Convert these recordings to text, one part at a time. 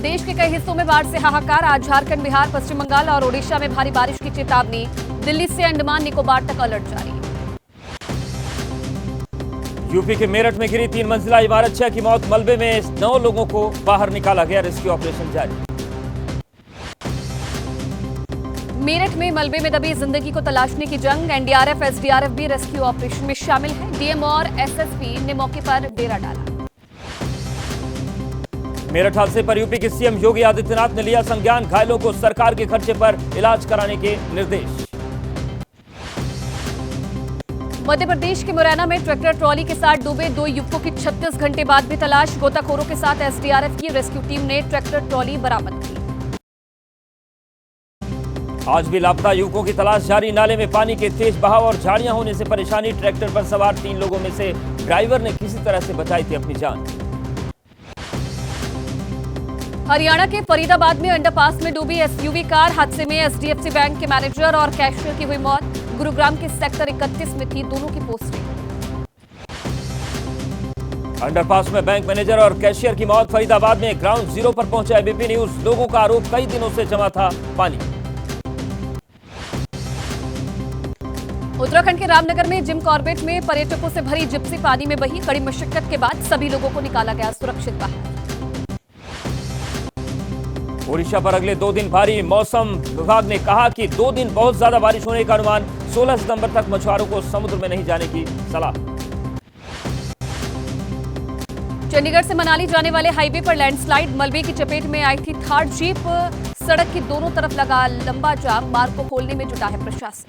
देश के कई हिस्सों में बाढ़ से हाहाकार। आज झारखंड, बिहार, पश्चिम बंगाल और ओडिशा में भारी बारिश की चेतावनी। दिल्ली से अंडमान निकोबार तक अलर्ट जारी। यूपी के मेरठ में गिरी 3 मंजिला इमारत, 6 की मौत। मलबे में 9 लोगों को बाहर निकाला गया। रेस्क्यू ऑपरेशन जारी। मेरठ में मलबे में दबी जिंदगी को तलाशने की जंग। एनडीआरएफ, एसडीआरएफ भी रेस्क्यू ऑपरेशन में शामिल है। डीएम और एसएसपी ने मौके पर डेरा डाला। मेरठ हादसे पर यूपी के सीएम योगी आदित्यनाथ ने लिया संज्ञान। घायलों को सरकार के खर्चे पर इलाज कराने के निर्देश। मध्य प्रदेश के मुरैना में ट्रैक्टर ट्रॉली के साथ डूबे 2 युवकों की 36 घंटे बाद भी तलाश। गोताखोरों के साथ एसडीआरएफ की रेस्क्यू टीम ने ट्रैक्टर ट्रॉली बरामद की। आज भी लापता युवकों की तलाश जारी। नाले में पानी के तेज बहाव और झाड़ियां होने से परेशानी। ट्रैक्टर पर सवार 3 लोगों में से ड्राइवर ने किसी तरह से बचाई थी अपनी जान। हरियाणा के फरीदाबाद में अंडरपास में डूबी एसयूवी कार। हादसे में एचडीएफसी बैंक के मैनेजर और कैशियर की हुई मौत। गुरुग्राम के सेक्टर 31 में थी दोनों की पोस्टिंग। अंडरपास में बैंक मैनेजर और कैशियर की मौत। फरीदाबाद में ग्राउंड जीरो पर पहुंचा एबीपी न्यूज। लोगों का आरोप, कई दिनों से जमा था पानी। उत्तराखंड के रामनगर में जिम कॉर्बेट में पर्यटकों से भरी जिप्सी पानी में बही। कड़ी मशक्कत के बाद सभी लोगों को निकाला गया सुरक्षित बाहर। ओडिशा पर अगले 2 दिन भारी। मौसम विभाग ने कहा कि 2 दिन बहुत ज्यादा बारिश होने का अनुमान। 16 सितंबर तक मछुआरों को समुद्र में नहीं जाने की सलाह। चंडीगढ़ से मनाली जाने वाले हाईवे पर लैंडस्लाइड। मलबे की चपेट में आई थी थार जीप। सड़क की दोनों तरफ लगा लंबा जाम। मार्ग को खोलने में जुटा है प्रशासन।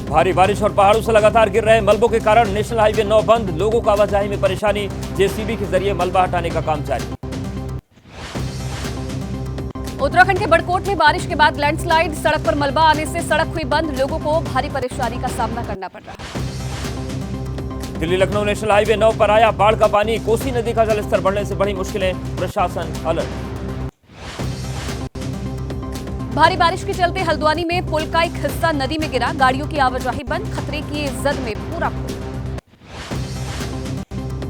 भारी बारिश और पहाड़ों से लगातार गिर रहे मलबों के कारण नेशनल हाईवे 9 बंद। लोगों को आवाजाही में परेशानी। जेसीबी के जरिए मलबा हटाने का काम जारी। उत्तराखंड के बड़कोट में बारिश के बाद लैंडस्लाइड। सड़क पर मलबा आने से सड़क हुई बंद। लोगों को भारी परेशानी का सामना करना पड़ रहा है। दिल्ली लखनऊ नेशनल हाईवे 9 पर आया बाढ़ का पानी। कोसी नदी का जलस्तर बढ़ने से बढ़ी मुश्किलें। प्रशासन अलर्ट। भारी बारिश के चलते हल्द्वानी में पुल का एक हिस्सा नदी में गिरा। गाड़ियों की आवाजाही बंद। खतरे की जद में पूरा पुल।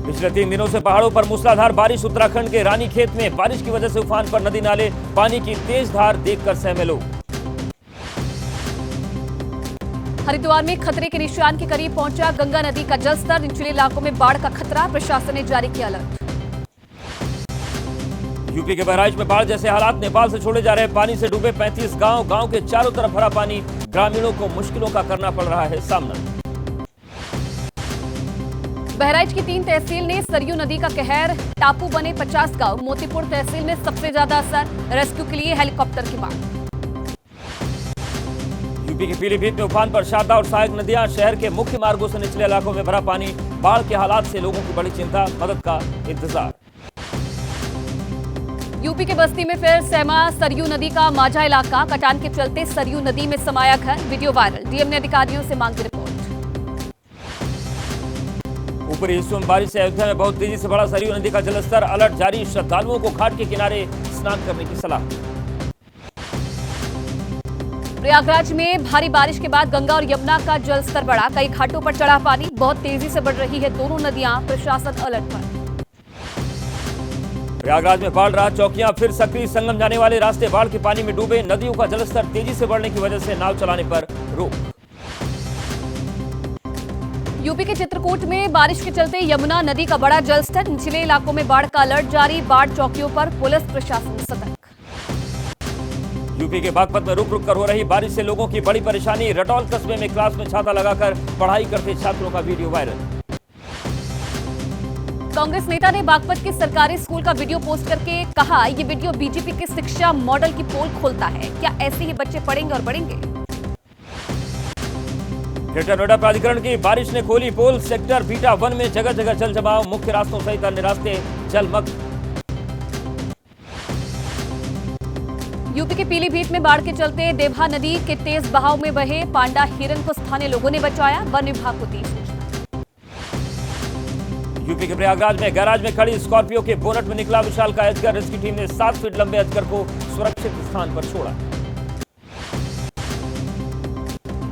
पिछले 3 दिनों से पहाड़ों पर मूसलाधार बारिश। उत्तराखंड के रानीखेत में बारिश की वजह से उफान पर नदी नाले। पानी की तेज धार देखकर सहमे लोग। हरिद्वार में खतरे के निशान के करीब पहुंचा गंगा नदी का जलस्तर। निचले इलाकों में बाढ़ का खतरा। प्रशासन ने जारी किया अलर्ट। यूपी के बहराइच में बाढ़ जैसे हालात। नेपाल से छोड़े जा रहे पानी से डूबे 35 गांव। गांव के चारों तरफ भरा पानी। ग्रामीणों को मुश्किलों का करना पड़ रहा है सामना। बहराइच की 3 तहसील ने सरयू नदी का कहर। टापू बने 50 गांव। मोतीपुर तहसील में सबसे ज्यादा असर। रेस्क्यू के लिए हेलीकॉप्टर की मांग। यूपी के पीलीभीत में उफान पर शारदा और सहायक नदियां। शहर के मुख्य मार्गों से निचले इलाकों में भरा पानी। बाढ़ के हालात से लोगों की बड़ी चिंता। मदद का इंतजार। यूपी के बस्ती में फिर सहमा सरयू नदी का माझा इलाका। कटान के चलते सरयू नदी में समाया घर। Video viral. डीएम ने अधिकारियों से मांगी रिपोर्ट। ऊपरी हिस्सों में बारिश से अयोध्या में बहुत तेजी से बढ़ा सरयू नदी का जलस्तर। अलर्ट जारी। श्रद्धालुओं को घाट के किनारे स्नान करने की सलाह। प्रयागराज में भारी बारिश के बाद गंगा और यमुना का जलस्तर बढ़ा। कई घाटों पर चढ़ा पानी। बहुत तेजी से बढ़ रही है दोनों नदियां। प्रशासन अलर्ट पर। प्रयागराज में बाढ़ राहत चौकियां फिर सक्रिय। संगम जाने वाले रास्ते बाढ़ के पानी में डूबे। नदियों का जलस्तर तेजी से बढ़ने की वजह से नाव चलाने पर रोक। यूपी के चित्रकूट में बारिश के चलते यमुना नदी का बड़ा जलस्तर। निचले इलाकों में बाढ़ का अलर्ट जारी। बाढ़ चौकियों पर पुलिस प्रशासन सतर्क। यूपी के बागपत में रुक रुक कर हो रही बारिश से लोगों की बड़ी परेशानी। रटौल कस्बे में क्लास में छाता लगाकर पढ़ाई करते छात्रों का वीडियो वायरल। कांग्रेस नेता ने बागपत के सरकारी स्कूल का वीडियो पोस्ट करके कहा, ये वीडियो बीजेपी के शिक्षा मॉडल की पोल खोलता है। क्या ऐसे ही बच्चे पढ़ेंगे और बढ़ेंगे? ग्रेटर नोएडा प्राधिकरण की बारिश ने खोली पोल। सेक्टर बीटा 1 में जगह जगह जल जमाव। मुख्य रास्तों सहित अन्य रास्ते जलमग्न। यूपी के पीलीभीत में बाढ़ के चलते देवहा नदी के तेज बहाव में बहे पांडा हिरन को स्थानीय लोगों ने बचाया। वन विभाग को दी सूचना। यूपी के प्रयागराज में गैराज में खड़ी स्कॉर्पियो के बोनट में निकला विशालकाय अजगर। रेस्क्यू टीम ने 7 फीट लंबे अजगर को सुरक्षित स्थान पर छोड़ा।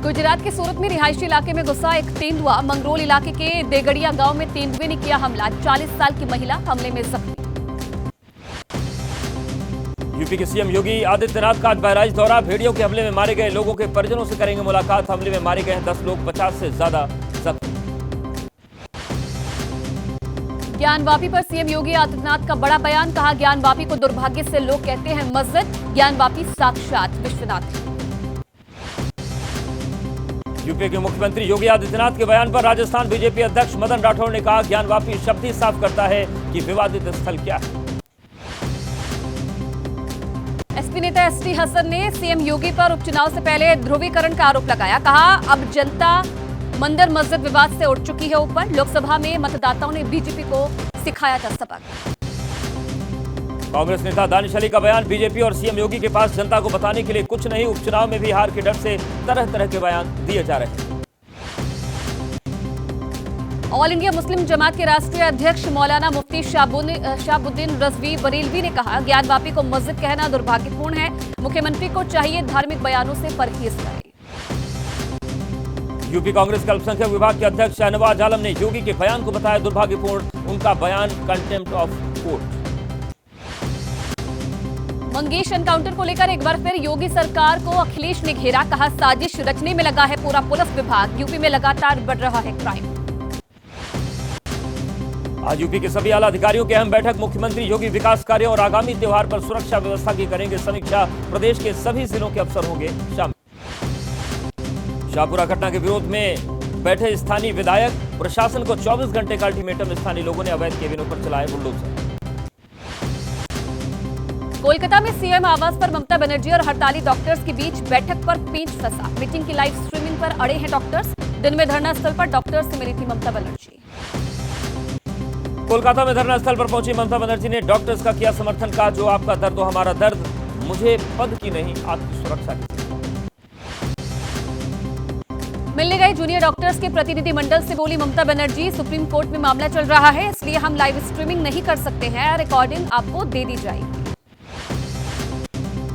गुजरात के सूरत में रिहायशी इलाके में घुसा एक तेंदुआ। मंगरोल इलाके के देगड़िया गांव में तेंदुए ने किया हमला। 40 साल की महिला हमले में जख्मी। यूपी के सीएम योगी आदित्यनाथ का आज बहराइच दौरा। भेड़ियों के हमले में मारे गए लोगों के परिजनों से करेंगे मुलाकात। हमले में मारे गए हैं 10 लोग, 50 से ज्यादा जख्मी। ज्ञानवापी पर सीएम योगी आदित्यनाथ का बड़ा बयान। कहा, ज्ञानवापी को दुर्भाग्य से लोग कहते हैं मस्जिद, ज्ञानवापी साक्षात विश्वनाथ। यूपी के मुख्यमंत्री योगी आदित्यनाथ के बयान पर राजस्थान बीजेपी अध्यक्ष मदन राठौड़ ने कहा, ज्ञानवापी शब्द ही साफ करता है कि विवादित स्थल क्या है। एसपी नेता एसटी हसन ने सीएम योगी पर उपचुनाव से पहले ध्रुवीकरण का आरोप लगाया। कहा, अब जनता मंदिर मस्जिद विवाद से उठ चुकी है ऊपर। लोकसभा में मतदाताओं ने बीजेपी को सिखाया था सबक। कांग्रेस नेता दानिश अली का बयान, बीजेपी और सीएम योगी के पास जनता को बताने के लिए कुछ नहीं। उपचुनाव में भी हार के डर से तरह तरह के बयान दिए जा रहे हैं। ऑल इंडिया मुस्लिम जमात के राष्ट्रीय अध्यक्ष मौलाना मुफ्ती शहाबुद्दीन रजवी बरेलवी ने कहा, ज्ञानवापी को मस्जिद कहना दुर्भाग्यपूर्ण है। मुख्यमंत्री को चाहिए धार्मिक बयानों से परहेज करें। यूपी कांग्रेस के अल्पसंख्यक विभाग के अध्यक्ष शहनवाज आलम ने योगी के बयान को बताया दुर्भाग्यपूर्ण। उनका बयान contempt of court. Mangesh encounter को लेकर एक बार फिर योगी सरकार को अखिलेश ने घेरा। कहा, साजिश रचने में लगा है पूरा पुलिस विभाग। यूपी में लगातार बढ़ रहा है क्राइम। आज यूपी के सभी आला अधिकारियों की अहम बैठक। मुख्यमंत्री योगी विकास कार्यों और आगामी त्योहार पर सुरक्षा व्यवस्था की करेंगे समीक्षा। प्रदेश के सभी जिलों के अफसर होंगे शामिल। शाहपुरा घटना के विरोध में बैठे स्थानीय विधायक। प्रशासन को 24 घंटे का अल्टीमेटम। स्थानीय लोगों ने अवैध केबिनों पर चलाए बुलडोजर। कोलकाता में सीएम आवास पर ममता बनर्जी और हड़ताली डॉक्टर्स के बीच बैठक पर पेंच फंसा। मीटिंग की लाइव स्ट्रीमिंग पर अड़े हैं डॉक्टर्स। दिन में धरना स्थल पर डॉक्टर्स से मिली थी ममता बनर्जी। कोलकाता में धरना स्थल पर पहुंची ममता बनर्जी ने डॉक्टर्स का किया समर्थन। कहा, जो आपका दर्द हो हमारा दर्द, मुझे पद की नहीं आपकी सुरक्षा की। मिलने गए जूनियर डॉक्टर्स के प्रतिनिधि मंडल से बोली ममता बनर्जी, सुप्रीम कोर्ट में मामला चल रहा है, इसलिए हम लाइव स्ट्रीमिंग नहीं कर सकते हैं। रिकॉर्डिंग आपको दे दी जाएगी।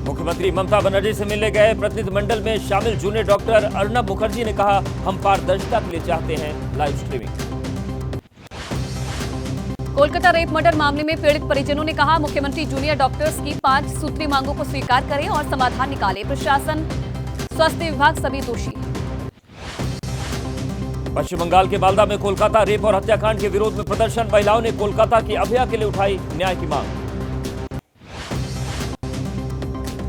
मुख्यमंत्री ममता बनर्जी से मिलने गए प्रतिनिधि मंडल में शामिल जूनियर डॉक्टर अर्नब मुखर्जी ने कहा, हम पारदर्शिता के लिए चाहते हैं live streaming. Kolkata rape murder मामले में पीड़ित परिजनों ने कहा, मुख्यमंत्री जूनियर डॉक्टर्स की 5 सूत्री मांगों को स्वीकार करें और समाधान निकालें। प्रशासन, स्वास्थ्य विभाग सभी दोषी। पश्चिम बंगाल के मालदा में कोलकाता रेप और हत्याकांड के विरोध में प्रदर्शन। महिलाओं ने कोलकाता की अभया के लिए उठाई न्याय की मांग।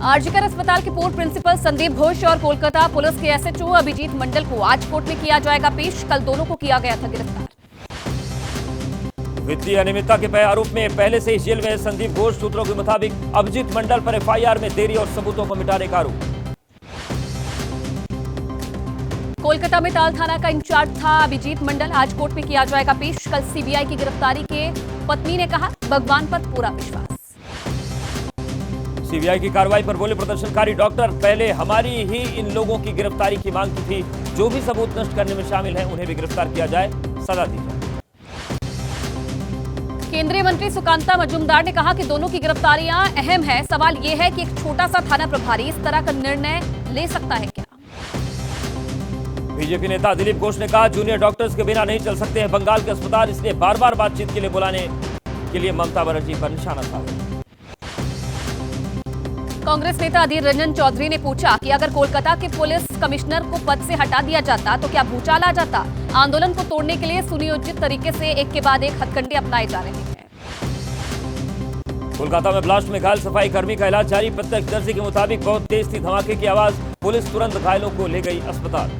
आरजीकर अस्पताल के पूर्व प्रिंसिपल संदीप घोष और कोलकाता पुलिस के एसएचओ अभिजीत मंडल को आज कोर्ट में किया जाएगा पेश। कल दोनों को किया गया था गिरफ्तार। वित्तीय अनियमितता के आरोप में पहले से ही जेल में संदीप घोष। सूत्रों के मुताबिक अभिजीत मंडल पर एफआईआर में देरी और सबूतों को मिटाने का आरोप। कोलकाता में ताल थाना का इंचार्ज था अभिजीत मंडल। आज कोर्ट में किया जाएगा पेश। कल सीबीआई की गिरफ्तारी के पत्नी ने कहा, भगवान पर पूरा विश्वास। सीबीआई की कार्रवाई पर बोले प्रदर्शनकारी डॉक्टर, पहले हमारी ही इन लोगों की गिरफ्तारी की मांग की थी। जो भी सबूत नष्ट करने में शामिल हैं उन्हें भी गिरफ्तार किया जाए, सजा दी जाए। केंद्रीय मंत्री सुकांता मजूमदार ने कहा कि दोनों की गिरफ्तारियां अहम है। सवाल यह है कि एक छोटा सा थाना प्रभारी इस तरह का निर्णय ले सकता है क्या? बीजेपी नेता दिलीप घोष ने कहा, जूनियर डॉक्टर्स के बिना नहीं चल सकते हैं बंगाल के अस्पताल, इसलिए बार बार बातचीत के लिए बुलाने के लिए ममता बनर्जी पर निशाना साधा। कांग्रेस नेता अधीर रंजन चौधरी ने पूछा कि अगर कोलकाता के पुलिस कमिश्नर को पद से हटा दिया जाता तो क्या भूचाल आ जाता? आंदोलन को तोड़ने के लिए सुनियोजित तरीके से एक के बाद एक हथकंडे अपनाए जा रहे हैं। कोलकाता में ब्लास्ट में घायल सफाई कर्मी का इलाज जारी। प्रत्यक्षदर्शी के मुताबिक बहुत तेज थी धमाके की आवाज। पुलिस तुरंत घायलों को ले गई अस्पताल।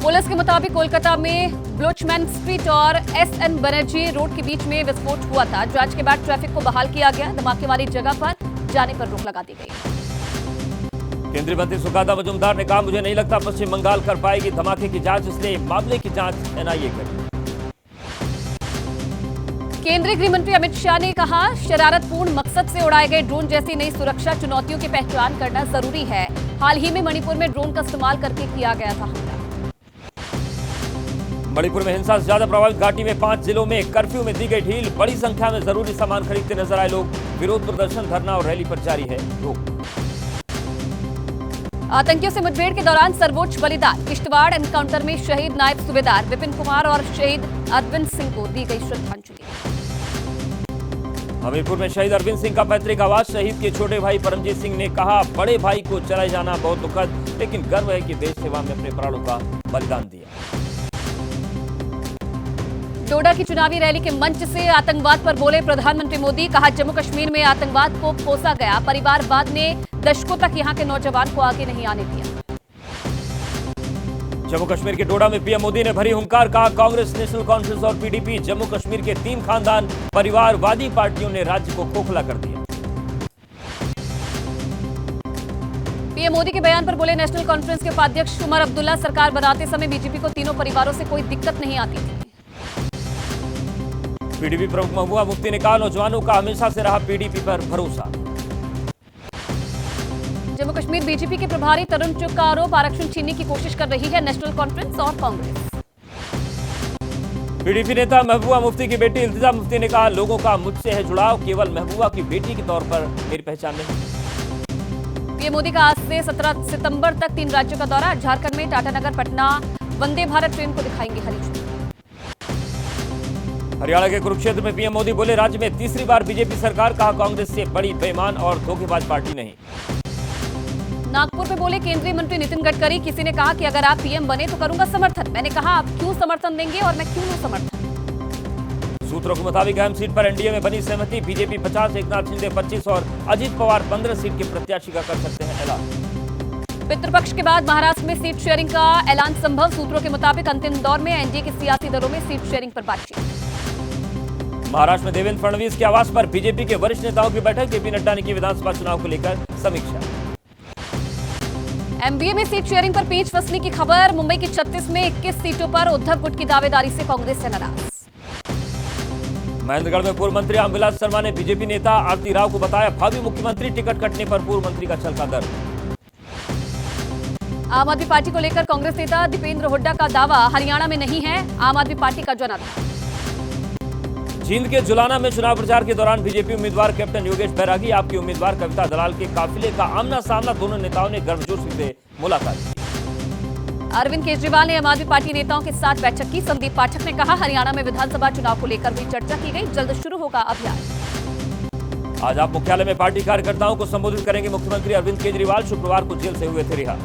पुलिस के मुताबिक कोलकाता में ब्लोचमैन स्ट्रीट और एसएन बनर्जी रोड के बीच में विस्फोट हुआ था। जांच के बाद ट्रैफिक को बहाल किया गया। धमाके वाली जगह पर जाने पर रोक लगा दी गई। केंद्रीय मंत्री सुकांता मजूमदार ने कहा, मुझे नहीं लगता पश्चिम बंगाल कर पाएगी धमाके की जांच, इसलिए मामले की जांच एनआईए करे। केंद्रीय गृह मंत्री अमित शाह ने कहा, शरारतपूर्ण मकसद से उड़ाए गए ड्रोन जैसी नई सुरक्षा चुनौतियों की पहचान करना जरूरी है। हाल ही में मणिपुर में ड्रोन का इस्तेमाल करके किया गया था हमला। मणिपुर में हिंसा से ज्यादा प्रभावित घाटी में 5 जिलों में कर्फ्यू में दी गई ढील। बड़ी संख्या में जरूरी सामान खरीदते नजर आए लोग। विरोध प्रदर्शन, धरना और रैली पर जारी है रोक। आतंकियों से मुठभेड़ के दौरान सर्वोच्च बलिदान। किश्तवाड़ एनकाउंटर में शहीद नायब सूबेदार विपिन कुमार और शहीद अरविंद सिंह को दी गई श्रद्धांजलि। हमीरपुर में शहीद अरविंद सिंह का पैतृक आवास। शहीद के छोटे भाई परमजीत सिंह ने कहा, बड़े भाई को चले जाना बहुत दुखद, लेकिन गर्व है कि देश सेवा में अपने प्राणों का बलिदान दिया। डोडा की चुनावी रैली के मंच से आतंकवाद पर बोले प्रधानमंत्री मोदी। कहा, जम्मू कश्मीर में आतंकवाद को पोसा गया, परिवारवाद ने दशकों तक यहां के नौजवान को आगे नहीं आने दिया। जम्मू कश्मीर के डोडा में पीएम मोदी ने भरी हुंकार। कहा, कांग्रेस, नेशनल कॉन्फ्रेंस और पीडीपी जम्मू कश्मीर के 3 खानदान परिवारवादी पार्टियों ने राज्य को खोखला कर दिया। पीएम मोदी के बयान पर बोले नेशनल कॉन्फ्रेंस के उपाध्यक्ष उमर अब्दुल्ला। सरकार बनाते समय बीजेपी को तीनों परिवारों से कोई दिक्कत नहीं आती थी। पीडीपी प्रमुख महबूबा मुफ्ती ने कहा, नौजवानों का हमेशा से रहा पीडीपी पर भरोसा। जम्मू कश्मीर बीजेपी के प्रभारी तरुण चुग का आरोप, आरक्षण छीनने की कोशिश कर रही है नेशनल कॉन्फ्रेंस और कांग्रेस। पीडीपी नेता महबूबा मुफ्ती की बेटी इल्तिजा मुफ्ती ने कहा, लोगों का मुझसे है जुड़ाव, केवल महबूबा की बेटी के तौर पर मेरी पहचान नहीं। पीएम मोदी का आज से 17 सितंबर तक 3 राज्यों का दौरा। झारखंड में टाटानगर पटना वंदे भारत ट्रेन को दिखाएंगे हरी झंडी। हरियाणा के कुरुक्षेत्र में पीएम मोदी बोले, राज्य में तीसरी बार बीजेपी सरकार। कहा, कांग्रेस से बड़ी बेईमान और धोखेबाज पार्टी नहीं। नागपुर में बोले केंद्रीय मंत्री नितिन गडकरी। किसी ने कहा कि अगर आप पीएम बने तो करूंगा समर्थन। मैंने कहा, आप क्यों समर्थन देंगे और मैं क्यों लूं समर्थन। सूत्रों के मुताबिक अहम सीट पर एनडीए में बनी सहमति। बीजेपी 50, एकनाथ शिंदे 25 और अजित पवार 15 सीट के प्रत्याशी का कर सकते हैं ऐलान। पितृपक्ष के बाद महाराष्ट्र में सीट शेयरिंग का ऐलान संभव। सूत्रों के मुताबिक अंतिम दौर में एनडीए के सियासी दलों में सीट शेयरिंग पर बातचीत। महाराष्ट्र में देवेंद्र फडणवीस के आवास पर बीजेपी के वरिष्ठ नेताओं की बैठक। जेपी नड्डा ने की विधानसभा चुनाव को लेकर समीक्षा। एमबीए में सीट शेयरिंग पर पेंच फंसने की खबर। मुंबई की 36 में 21 सीटों पर उद्धव गुट की दावेदारी से कांग्रेस से नाराज। महेंद्रगढ़ में पूर्व मंत्री रामविलास शर्मा ने बीजेपी नेता आरती राव को बताया भावी मुख्यमंत्री। टिकट कटने पर पूर्व मंत्री का छलका दर्द। आम आदमी पार्टी को लेकर कांग्रेस नेता दीपेंद्र हुड्डा का दावा, हरियाणा में नहीं है आम आदमी पार्टी का जनाधार। जींद के जुलाना में चुनाव प्रचार के दौरान बीजेपी उम्मीदवार कैप्टन योगेश बैरागी, आपकी उम्मीदवार कविता दलाल के काफिले का आमना सामना। दोनों नेताओं ने गर्मजोशी से मुलाकात की। अरविंद केजरीवाल ने आम आदमी पार्टी नेताओं के साथ बैठक की। संदीप पाठक ने कहा, हरियाणा में विधानसभा चुनाव को लेकर भी चर्चा की गई, जल्द शुरू होगा अभियान। आज आप मुख्यालय में पार्टी कार्यकर्ताओं को संबोधित करेंगे मुख्यमंत्री अरविंद केजरीवाल। शुक्रवार को जेल से हुए थे रिहा।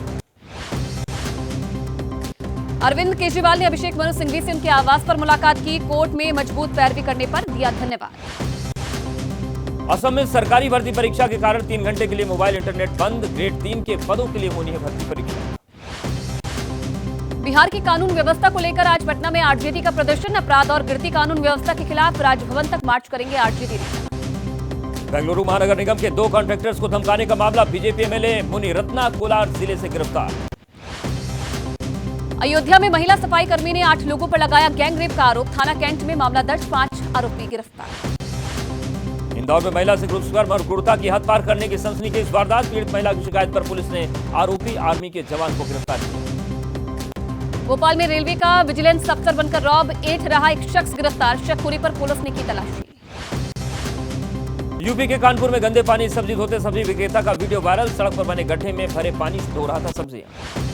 अरविंद केजरीवाल ने अभिषेक मनु सिंघवी से उनके आवास पर मुलाकात की। कोर्ट में मजबूत पैरवी करने पर दिया धन्यवाद। असम में सरकारी भर्ती परीक्षा के कारण 3 घंटे के लिए मोबाइल इंटरनेट बंद। ग्रेड 3 के पदों के लिए होनी है भर्ती परीक्षा। बिहार की कानून व्यवस्था को लेकर आज पटना में आरजेडी का प्रदर्शन। अपराध और गिरती कानून व्यवस्था के खिलाफ राजभवन तक मार्च करेंगे आरजेडी नेता। बेंगलुरु महानगर निगम के 2 कॉन्ट्रैक्टर्स को धमकाने का मामला। बीजेपी एमएलए मुनि रत्ना कोलार जिले से गिरफ्तार। अयोध्या में महिला सफाई कर्मी ने 8 लोगों पर लगाया गैंगरेप का आरोप। थाना कैंट में मामला दर्ज, 5 आरोपी गिरफ्तार। इंदौर में महिला से दुष्कर्म और क्रूरता की हद पार करने की सनसनीखेज वारदात। पीड़ित महिला की शिकायत पर पुलिस ने आरोपी आर्मी के जवान को गिरफ्तार किया। भोपाल में रेलवे का विजिलेंस अफसर बनकर रॉब 8 रहा एक शख्स गिरफ्तार। शखपुरी पर पुलिस ने की तलाशी। यूपी के कानपुर में गंदे पानी सब्जी धोते सब्जी विक्रेता का वीडियो वायरल। सड़क पर बने गड्ढे में भरे पानी से धो रहा था सब्जियां।